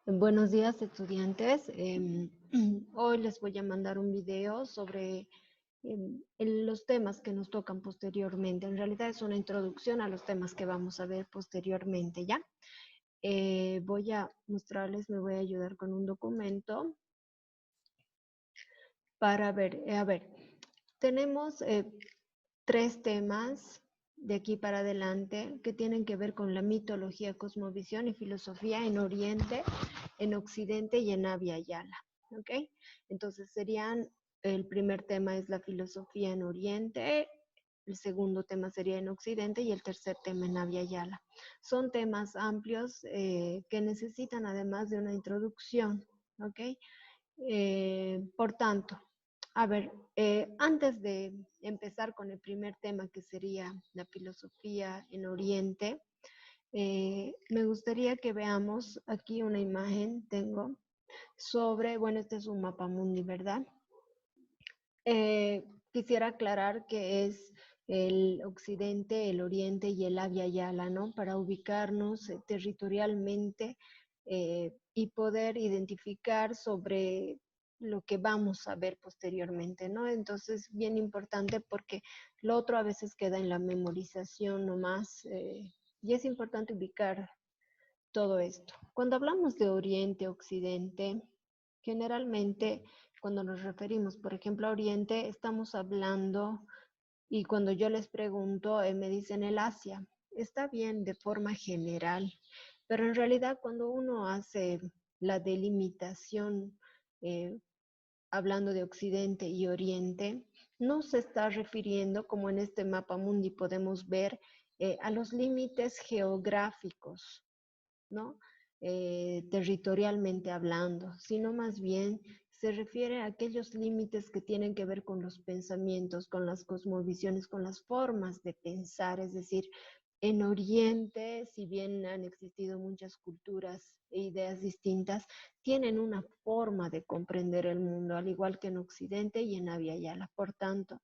Buenos días, estudiantes. Hoy les voy a mandar un video sobre los temas que nos tocan posteriormente. En realidad es una introducción a los temas que vamos a ver posteriormente, ¿ya? Voy a mostrarles, me voy a ayudar con un documento para ver. Tenemos tres temas de aquí para adelante que tienen que ver con la mitología, cosmovisión y filosofía en Oriente, en Occidente y en Abya Yala. ¿Ok? Entonces serían, el primer tema es la filosofía en Oriente, el segundo tema sería en Occidente y el tercer tema en Abya Yala. Son temas amplios que necesitan además de una introducción. ¿Ok? Por tanto, antes de empezar con el primer tema que sería la filosofía en Oriente, me gustaría que veamos aquí una imagen, tengo, sobre, bueno, este es un mapa mundi, ¿verdad? Quisiera aclarar que es el occidente, el oriente y el Abya Yala, ¿no? Para ubicarnos territorialmente y poder identificar sobre lo que vamos a ver posteriormente, ¿no? Entonces, bien importante porque lo otro a veces queda en la memorización nomás y es importante ubicar todo esto. Cuando hablamos de Oriente, Occidente, generalmente cuando nos referimos, por ejemplo, a Oriente, estamos hablando, y cuando yo les pregunto, me dicen el Asia. Está bien de forma general, pero en realidad cuando uno hace la delimitación, eh, hablando de Occidente y Oriente, no se está refiriendo, como en este mapa mundi podemos ver, a los límites geográficos, ¿no? Territorialmente hablando, sino más bien se refiere a aquellos límites que tienen que ver con los pensamientos, con las cosmovisiones, con las formas de pensar, es decir, en Oriente, si bien han existido muchas culturas e ideas distintas, tienen una forma de comprender el mundo, al igual que en Occidente y en Abya Yala. Por tanto,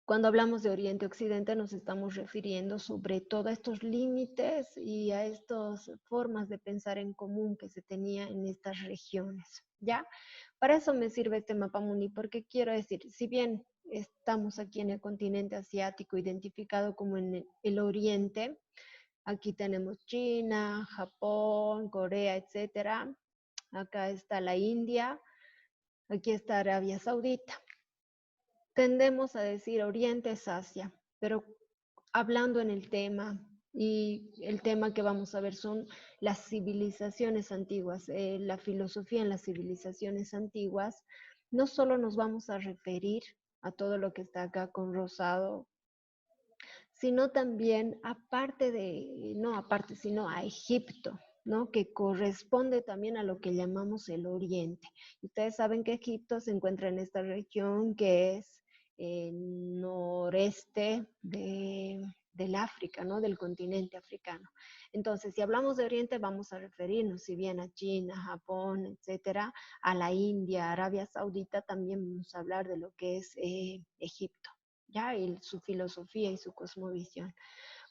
cuando hablamos de Oriente-Occidente nos estamos refiriendo sobre todo a estos límites y a estas formas de pensar en común que se tenía en estas regiones, ¿ya? Para eso me sirve este mapa mundi, porque quiero decir, si bien estamos aquí en el continente asiático identificado como en el Oriente, aquí tenemos China, Japón, Corea, etcétera. Acá está la India, aquí está Arabia Saudita. Tendemos a decir Oriente es Asia, pero hablando en el tema, y el tema que vamos a ver son las civilizaciones antiguas, la filosofía en las civilizaciones antiguas, no solo nos vamos a referir a todo lo que está acá con rosado, sino también sino a Egipto, ¿no? Que corresponde también a lo que llamamos el Oriente. Ustedes saben que Egipto se encuentra en esta región que es el noreste del África, ¿no? Del continente africano. Entonces, si hablamos de Oriente, vamos a referirnos, si bien a China, Japón, etcétera, a la India, Arabia Saudita, también vamos a hablar de lo que es Egipto. ¿Ya? Y su filosofía y su cosmovisión.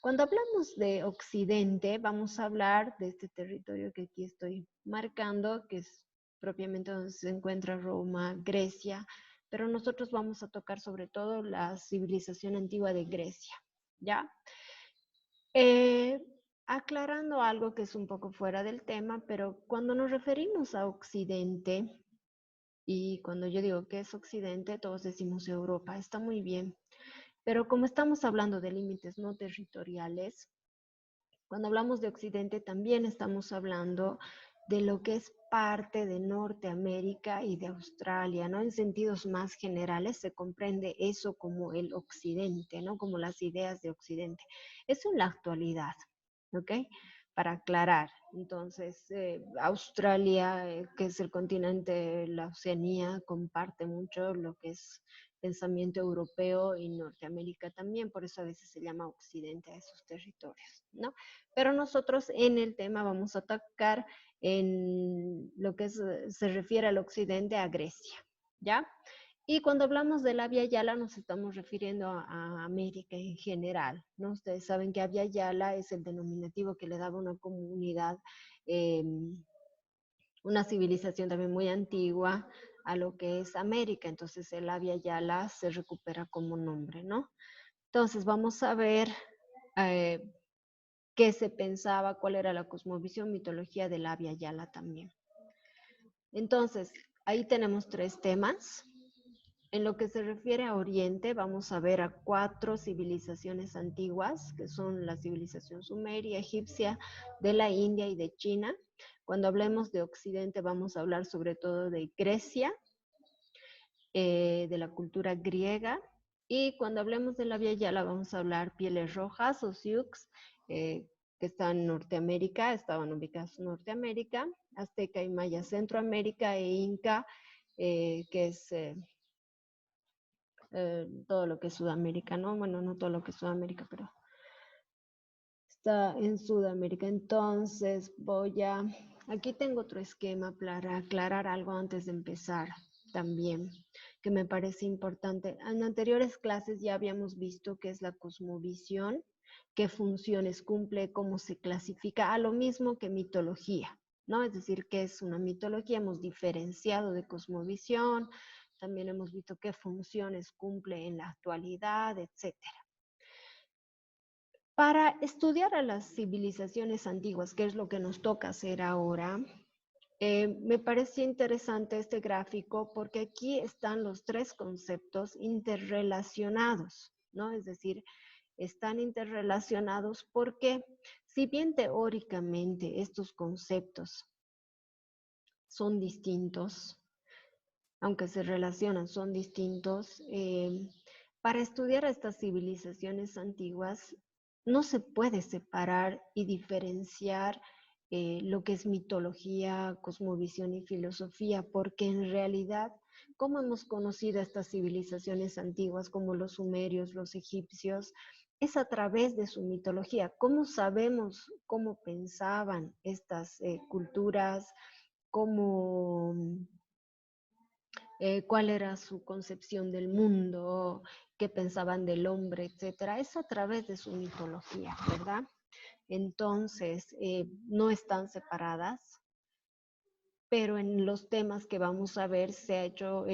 Cuando hablamos de Occidente, vamos a hablar de este territorio que aquí estoy marcando, que es propiamente donde se encuentra Roma, Grecia, pero nosotros vamos a tocar sobre todo la civilización antigua de Grecia, ¿ya? Eh, Aclarando algo que es un poco fuera del tema, pero cuando nos referimos a Occidente, y cuando yo digo que es Occidente, todos decimos Europa, está muy bien. Pero como estamos hablando de límites no territoriales, cuando hablamos de Occidente también estamos hablando de lo que es parte de Norteamérica y de Australia, ¿no? En sentidos más generales se comprende eso como el Occidente, ¿no? Como las ideas de Occidente. Eso en la actualidad, ¿ok? Para aclarar. Entonces, Australia, que es el continente, la Oceanía, comparte mucho lo que es pensamiento europeo y Norteamérica también, por eso a veces se llama Occidente a esos territorios, ¿no? Pero nosotros en el tema vamos a tocar en lo que se refiere al Occidente, a Grecia, ¿ya? Y cuando hablamos de la Via Yala nos estamos refiriendo a América en general, ¿no? Ustedes saben que Abya Yala es el denominativo que le daba una comunidad una civilización también muy antigua a lo que es América. Entonces el Abya Yala se recupera como nombre, ¿no? Entonces vamos a ver eh, qué se pensaba, cuál era la cosmovisión, mitología del Abya Yala también. Entonces, ahí tenemos tres temas. En lo que se refiere a Oriente, vamos a ver a cuatro civilizaciones antiguas, que son la civilización sumeria, egipcia, de la India y de China. Cuando hablemos de Occidente, vamos a hablar sobre todo de Grecia, de la cultura griega. Y cuando hablemos de la Via Yala, vamos a hablar pieles rojas o Sioux, que están en Norteamérica, estaban ubicados en Norteamérica, Azteca y Maya Centroamérica e Inca, que es todo lo que es Sudamérica, ¿no? Bueno, no todo lo que es Sudamérica, pero está en Sudamérica. Entonces aquí tengo otro esquema para aclarar algo antes de empezar también, que me parece importante. En anteriores clases ya habíamos visto qué es la cosmovisión, qué funciones cumple, cómo se clasifica, a lo mismo que mitología, ¿no? Es decir, qué es una mitología, hemos diferenciado de cosmovisión, también hemos visto qué funciones cumple en la actualidad, etcétera. Para estudiar a las civilizaciones antiguas, que es lo que nos toca hacer ahora, me parecía interesante este gráfico porque aquí están los tres conceptos interrelacionados, ¿no? Es decir, están interrelacionados porque si bien teóricamente estos conceptos son distintos, aunque se relacionan, son distintos. Para estudiar a estas civilizaciones antiguas, no se puede separar y diferenciar lo que es mitología, cosmovisión y filosofía, porque en realidad, ¿cómo hemos conocido a estas civilizaciones antiguas como los sumerios, los egipcios? Es a través de su mitología. ¿Cómo sabemos cómo pensaban estas culturas? ¿Cómo cuál era su concepción del mundo, qué pensaban del hombre, etcétera? Es a través de su mitología, ¿verdad? Entonces, no están separadas, pero en los temas que vamos a ver se ha hecho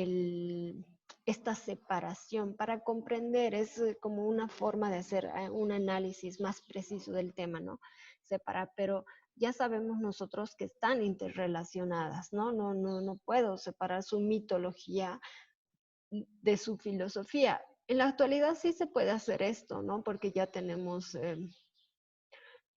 esta separación para comprender, es como una forma de hacer un análisis más preciso del tema, ¿no? Separar, pero ya sabemos nosotros que están interrelacionadas, ¿no? No puedo separar su mitología de su filosofía. En la actualidad sí se puede hacer esto, ¿no? Porque ya tenemos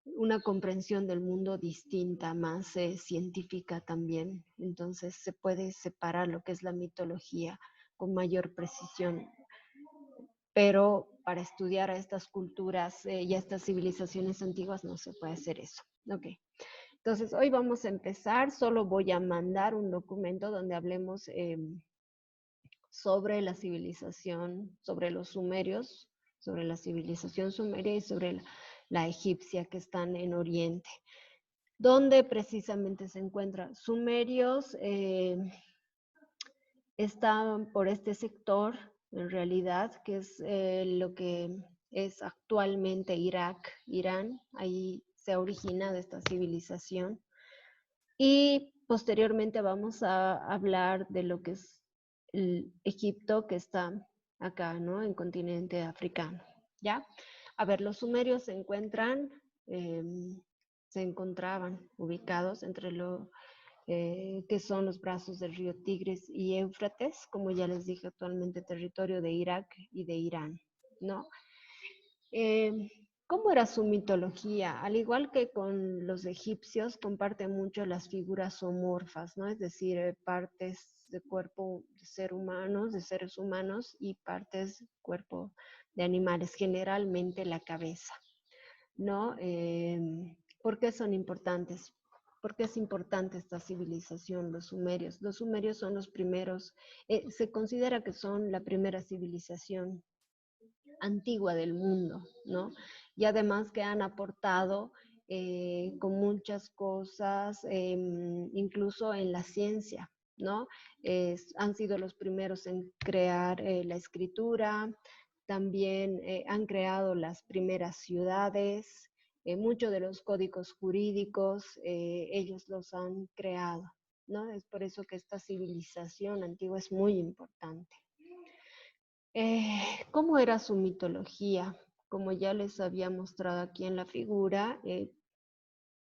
una comprensión del mundo distinta, más científica también. Entonces se puede separar lo que es la mitología con mayor precisión. Pero para estudiar a estas culturas y a estas civilizaciones antiguas no se puede hacer eso. Ok. Entonces hoy vamos a empezar. Solo voy a mandar un documento donde hablemos sobre la civilización, sobre los sumerios, sobre la civilización sumeria y sobre la egipcia que están en Oriente, donde precisamente se encuentran sumerios, están por este sector, en realidad, que es lo que es actualmente Irak, Irán, ahí se ha originado esta civilización. Y posteriormente vamos a hablar de lo que es el Egipto, que está acá, ¿no? En continente africano, ¿ya? A ver, los sumerios eh, se encontraban ubicados entre lo que son los brazos del río Tigris y Éufrates, como ya les dije, actualmente territorio de Irak y de Irán, ¿no? Eh, ¿Cómo era su mitología? Al igual que con los egipcios, comparte mucho las figuras zoomorfas, ¿no? Es decir, partes de cuerpo de seres humanos y partes de cuerpo de animales, generalmente la cabeza, ¿no? ¿Por qué son importantes? ¿Por qué es importante esta civilización, los sumerios? Los sumerios son los primeros, se considera que son la primera civilización antigua del mundo, ¿no? Y además que han aportado con muchas cosas, incluso en la ciencia, ¿no? Han sido los primeros en crear la escritura, también han creado las primeras ciudades, muchos de los códigos jurídicos, ellos los han creado. ¿no? Es por eso que esta civilización antigua es muy importante. ¿Cómo era su mitología? Como ya les había mostrado aquí en la figura,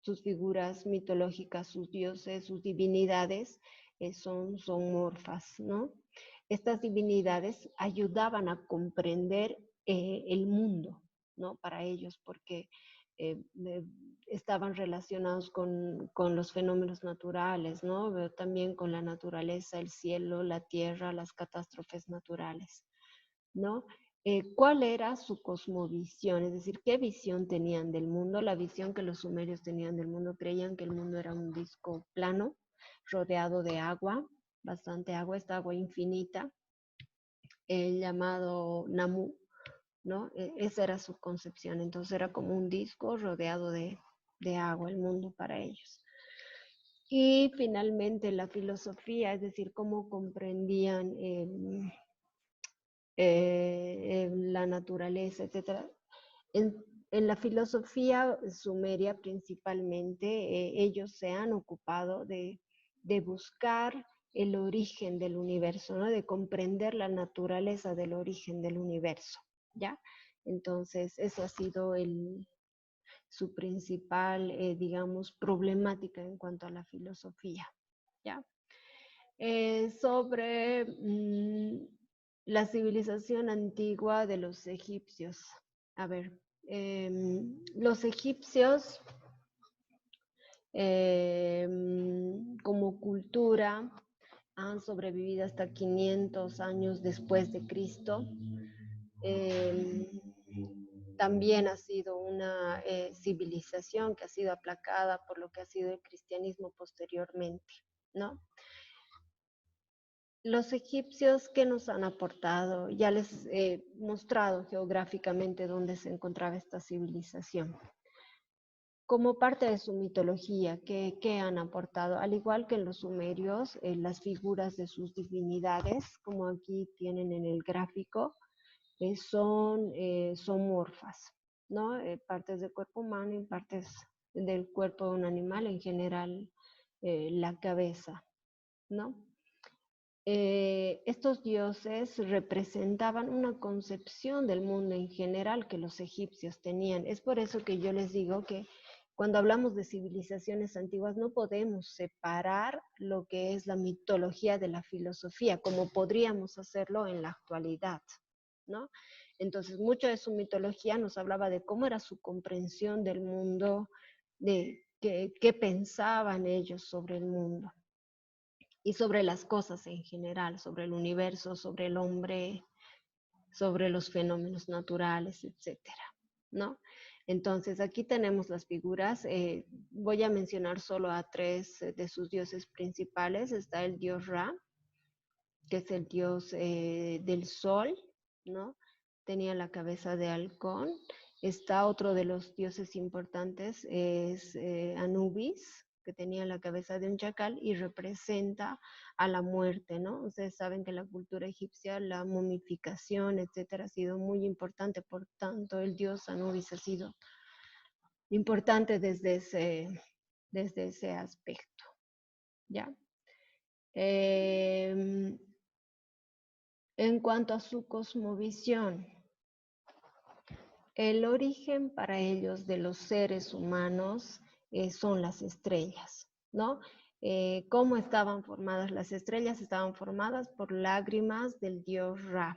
sus figuras mitológicas, sus dioses, sus divinidades son morfas, ¿no? Estas divinidades ayudaban a comprender el mundo, ¿no? Para ellos, porque eh, eh, estaban relacionados con los fenómenos naturales, ¿no? Pero también con la naturaleza, el cielo, la tierra, las catástrofes naturales, ¿no? ¿Cuál era su cosmovisión? Es decir, ¿qué visión tenían del mundo? La visión que los sumerios tenían del mundo, creían que el mundo era un disco plano, rodeado de agua, bastante agua, esta agua infinita, el llamado Namu, ¿no? Esa era su concepción, entonces era como un disco rodeado de agua, el mundo para ellos. Y finalmente la filosofía, es decir, cómo comprendían la naturaleza, etcétera. En, en la filosofía sumeria principalmente, ellos se han ocupado de buscar el origen del universo, ¿no? De comprender la naturaleza del origen del universo, ¿ya? Entonces, eso ha sido su principal, digamos, problemática en cuanto a la filosofía, ¿ya? Sobre la civilización antigua de los egipcios. A ver, los egipcios como cultura han sobrevivido hasta 500 años después de Cristo. Eh, También ha sido una civilización que ha sido aplacada por lo que ha sido el cristianismo posteriormente, ¿no? Los egipcios, ¿qué nos han aportado? Ya les he mostrado geográficamente dónde se encontraba esta civilización. Como parte de su mitología, ¿qué han aportado? Al igual que en los sumerios, las figuras de sus divinidades, como aquí tienen en el gráfico, son morfas, ¿no? Partes del cuerpo humano y partes del cuerpo de un animal, en general la cabeza, ¿no? Estos dioses representaban una concepción del mundo en general que los egipcios tenían. Es por eso que yo les digo que cuando hablamos de civilizaciones antiguas no podemos separar lo que es la mitología de la filosofía, como podríamos hacerlo en la actualidad, ¿no? Entonces, mucho de su mitología nos hablaba de cómo era su comprensión del mundo, de qué pensaban ellos sobre el mundo y sobre las cosas en general, sobre el universo, sobre el hombre, sobre los fenómenos naturales, etcétera, ¿no? Entonces, aquí tenemos las figuras. Voy a mencionar solo a tres de sus dioses principales. Está el dios Ra, que es el dios del sol, ¿no? Tenía la cabeza de halcón. Está otro de los dioses importantes, es Anubis, que tenía la cabeza de un chacal y representa a la muerte, ¿no? Ustedes saben que en la cultura egipcia la momificación, etcétera, ha sido muy importante, por tanto el dios Anubis ha sido importante desde ese aspecto, ¿ya? Eh, en cuanto a su cosmovisión, el origen para ellos de los seres humanos son las estrellas, ¿no? ¿Cómo estaban formadas las estrellas? Estaban formadas por lágrimas del dios Ra,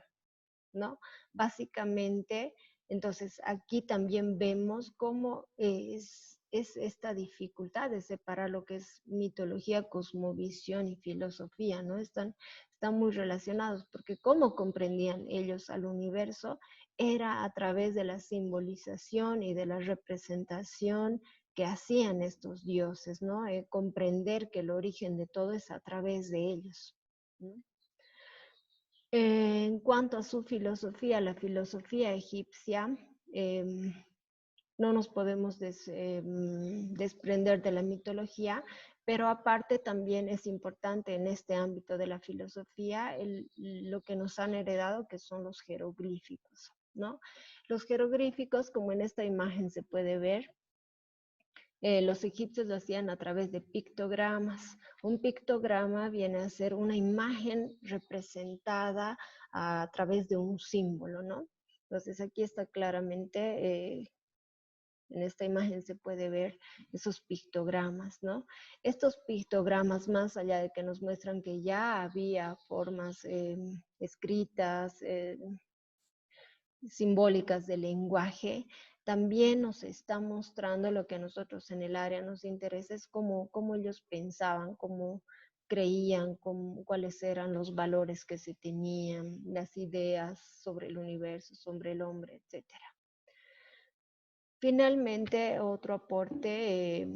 ¿no? Básicamente, entonces aquí también vemos cómo es esta dificultad de separar lo que es mitología, cosmovisión y filosofía, ¿no? Están muy relacionados, porque cómo comprendían ellos al universo era a través de la simbolización y de la representación que hacían estos dioses, ¿no? Comprender que el origen de todo es a través de ellos, ¿no? En cuanto a su filosofía, la filosofía egipcia, eh, no nos podemos desprender de la mitología, pero aparte también es importante en este ámbito de la filosofía lo que nos han heredado, que son los jeroglíficos, ¿no? Los jeroglíficos, como en esta imagen se puede ver, Los egipcios lo hacían a través de pictogramas. Un pictograma viene a ser una imagen representada a través de un símbolo, ¿no? Entonces aquí está claramente, en esta imagen se puede ver esos pictogramas, ¿no? Estos pictogramas, más allá de que nos muestran que ya había formas escritas, simbólicas del lenguaje, también nos está mostrando lo que a nosotros en el área nos interesa, es cómo ellos pensaban, cómo creían, cuáles eran los valores que se tenían, las ideas sobre el universo, sobre el hombre, etcétera. Finalmente, otro aporte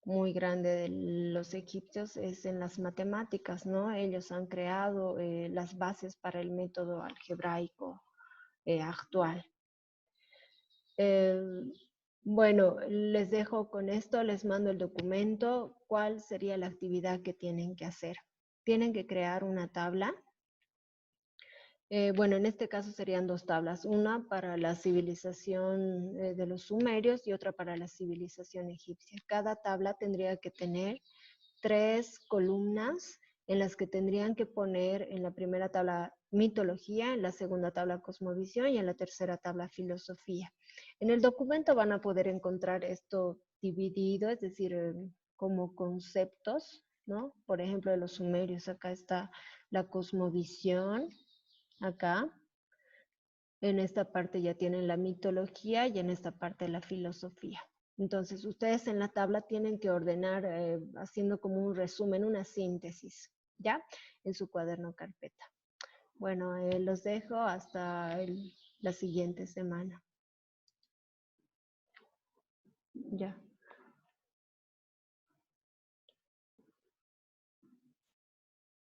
muy grande de los egipcios es en las matemáticas, ¿no? Ellos han creado las bases para el método algebraico actual. Bueno, les dejo con esto, les mando el documento, cuál sería la actividad que tienen que hacer. Tienen que crear una tabla. Bueno, en este caso serían dos tablas, una para la civilización de los sumerios y otra para la civilización egipcia. Cada tabla tendría que tener 3 columnas en las que tendrían que poner en la primera tabla mitología, en la segunda tabla cosmovisión y en la tercera tabla filosofía. En el documento van a poder encontrar esto dividido, es decir, como conceptos, ¿no? Por ejemplo, de los sumerios, acá está la cosmovisión, acá. En esta parte ya tienen la mitología y en esta parte la filosofía. Entonces, ustedes en la tabla tienen que ordenar haciendo como un resumen, una síntesis, ¿ya? En su cuaderno carpeta. Bueno, los dejo hasta la siguiente semana. Ya.